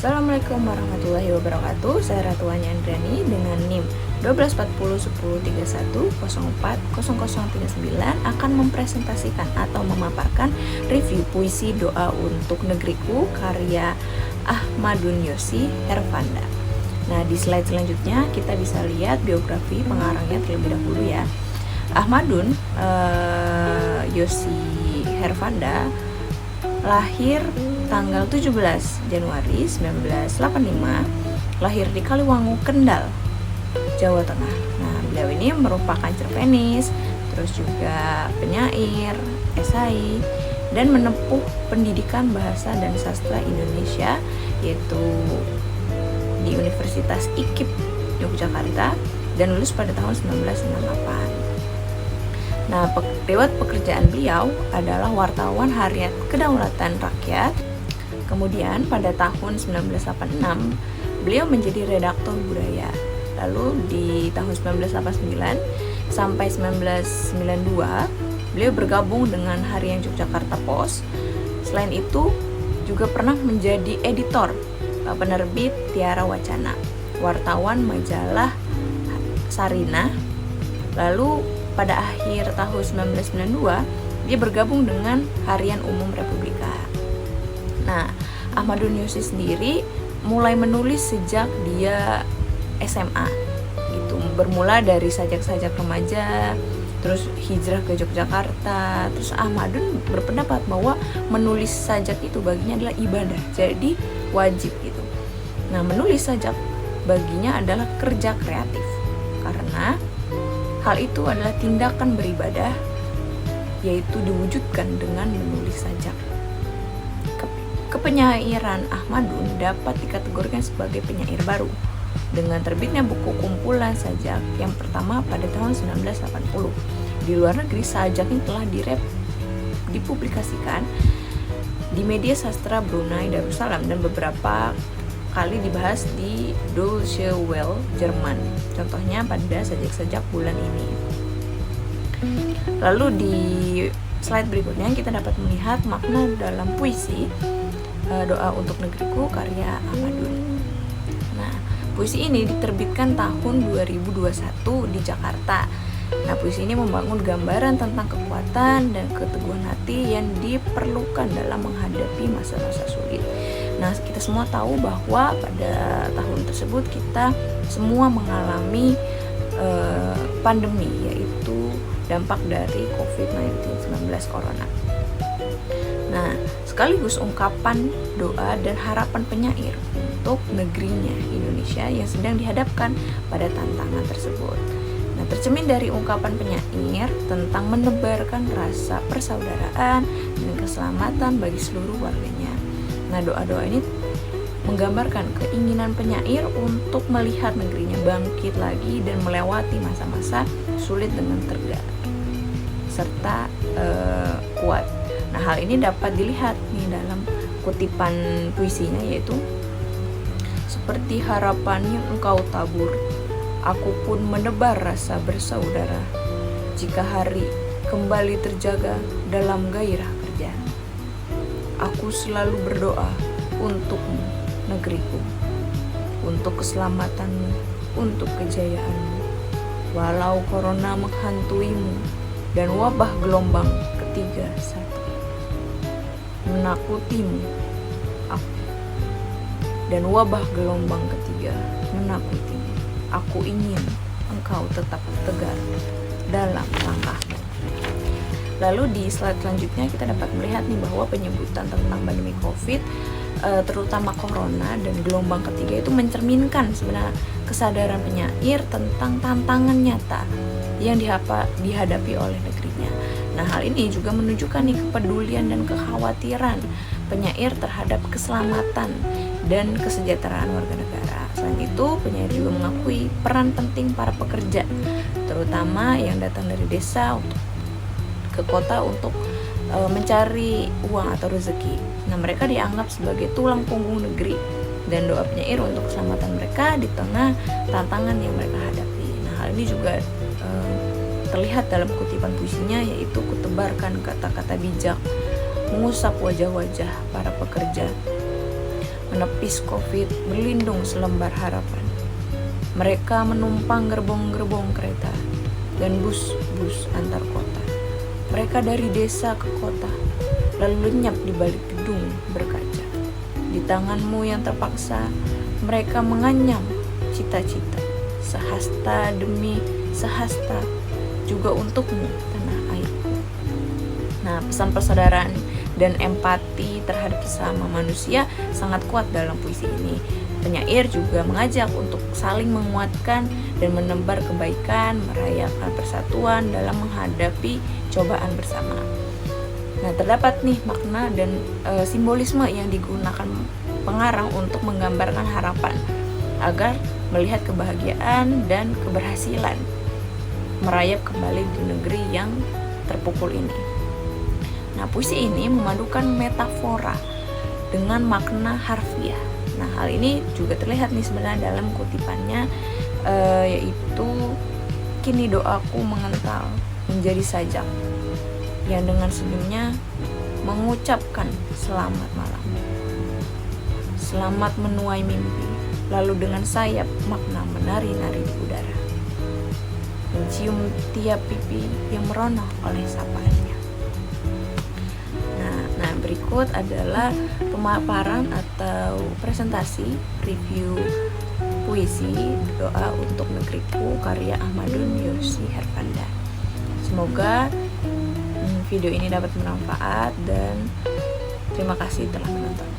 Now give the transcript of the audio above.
Assalamualaikum warahmatullahi wabarakatuh. Saya Ratuanya Andrani dengan NIM 12401031040039 akan mempresentasikan atau memaparkan review puisi Doa untuk Negeriku karya Ahmadun Yosi Herfanda. Nah, di slide selanjutnya kita bisa lihat biografi pengarangnya terlebih dahulu ya. Ahmadun Yosi Herfanda lahir tanggal 17 Januari 1985, lahir di Kaliwangu, Kendal, Jawa Tengah. Nah, beliau ini merupakan cerpenis, terus juga penyair, esai, dan menempuh pendidikan bahasa dan sastra Indonesia yaitu di Universitas IKIP Yogyakarta dan lulus pada tahun 1968. Nah, lewat pekerjaan beliau adalah wartawan harian Kedaulatan Rakyat. Kemudian pada tahun 1986 beliau menjadi redaktor budaya. Lalu di tahun 1989 sampai 1992 beliau bergabung dengan Harian Yogyakarta Post. Selain itu juga pernah menjadi editor penerbit Tiara Wacana, wartawan majalah Sarinah. Lalu pada akhir tahun 1992 dia bergabung dengan Harian Umum Republika. Nah, Ahmadun Yosi sendiri mulai menulis sejak dia SMA gitu. Bermula dari sajak-sajak remaja, terus hijrah ke Yogyakarta. Terus Ahmadun berpendapat bahwa menulis sajak itu baginya adalah ibadah, jadi wajib gitu. Nah, menulis sajak baginya adalah kerja kreatif karena hal itu adalah tindakan beribadah, yaitu diwujudkan dengan menulis sajak. Kepenyairan Ahmadun dapat dikategorikan sebagai penyair baru dengan terbitnya buku kumpulan sajak yang pertama pada tahun 1980. Di luar negeri, sajak ini telah dipublikasikan di media sastra Brunei Darussalam dan beberapa kali dibahas di Deutsche Welle Jerman. Contohnya pada sajak-sajak bulan ini. Lalu di slide berikutnya kita dapat melihat makna dalam puisi Doa untuk Negeriku karya Ahmadun. Nah, puisi ini diterbitkan tahun 2021 di Jakarta. Nah, puisi ini membangun gambaran tentang kekuatan dan keteguhan hati yang diperlukan dalam menghadapi masa-masa sulit. Nah, kita semua tahu bahwa pada tahun tersebut kita semua mengalami pandemi, yaitu dampak dari COVID-19 Corona. Nah, sekaligus ungkapan doa dan harapan penyair untuk negerinya Indonesia yang sedang dihadapkan pada tantangan tersebut. Nah, tercermin dari ungkapan penyair tentang menebarkan rasa persaudaraan dan keselamatan bagi seluruh warganya. Nah, doa-doa ini menggambarkan keinginan penyair untuk melihat negerinya bangkit lagi dan melewati masa-masa sulit dengan tegar serta kuat. Nah, hal ini dapat dilihat nih dalam kutipan puisinya, yaitu seperti harapan yang engkau tabur, aku pun menebar rasa bersaudara. Jika hari kembali terjaga dalam gairah kerja, aku selalu berdoa untukmu, negeriku, untuk keselamatanmu, untuk kejayaanmu. Walau corona menghantuimu dan wabah gelombang ketiga menakutimu, dan wabah gelombang ketiga menakutimu. Aku ingin engkau tetap tegar dalam langkahmu. Lalu di slide selanjutnya kita dapat melihat nih bahwa penyebutan tentang pandemi COVID, terutama corona dan gelombang ketiga itu mencerminkan sebenarnya kesadaran penyair tentang tantangan nyata yang dihadapi oleh negerinya. Nah, hal ini juga menunjukkan nih kepedulian dan kekhawatiran penyair terhadap keselamatan dan kesejahteraan warga negara. Selain itu, penyair juga mengakui peran penting para pekerja, terutama yang datang dari desa ke kota untuk mencari uang atau rezeki. Nah, mereka dianggap sebagai tulang punggung negeri, dan doa penyair untuk keselamatan mereka di tengah tantangan yang mereka hadapi. Nah, hal ini juga terlihat dalam kutipan puisinya, yaitu kutebarkan kata-kata bijak, mengusap wajah-wajah para pekerja. menepis COVID, berlindung selembar harapan. Mereka menumpang gerbong-gerbong kereta dan bus-bus antar kota. Mereka dari desa ke kota, lalu lenyap di balik gedung berkaca. Di tanganmu yang terpaksa, mereka menganyam cita-cita, sehasta demi sehasta, juga untukmu tanah airku. Nah, pesan persaudaraan dan empati terhadap sesama manusia sangat kuat dalam puisi ini. Penyair juga mengajak untuk saling menguatkan dan menebar kebaikan, merayakan persatuan dalam menghadapi cobaan bersama. Nah, terdapat nih makna dan simbolisme yang digunakan pengarang untuk menggambarkan harapan agar melihat kebahagiaan dan keberhasilan merayap kembali di negeri yang terpukul ini. Nah, puisi ini memadukan metafora dengan makna harfiah. Nah, hal ini juga terlihat nih sebenarnya dalam kutipannya, yaitu kini doaku mengental menjadi sajak yang dengan senyumnya mengucapkan selamat malam, selamat menuai mimpi, lalu dengan sayap makna menari-nari di udara, mencium tiap pipi yang meronoh oleh sapaannya. Nah, berikut adalah pemaparan atau presentasi review puisi Doa untuk Negeriku karya Ahmadun Yosi Herfanda. Semoga video ini dapat bermanfaat dan terima kasih telah menonton.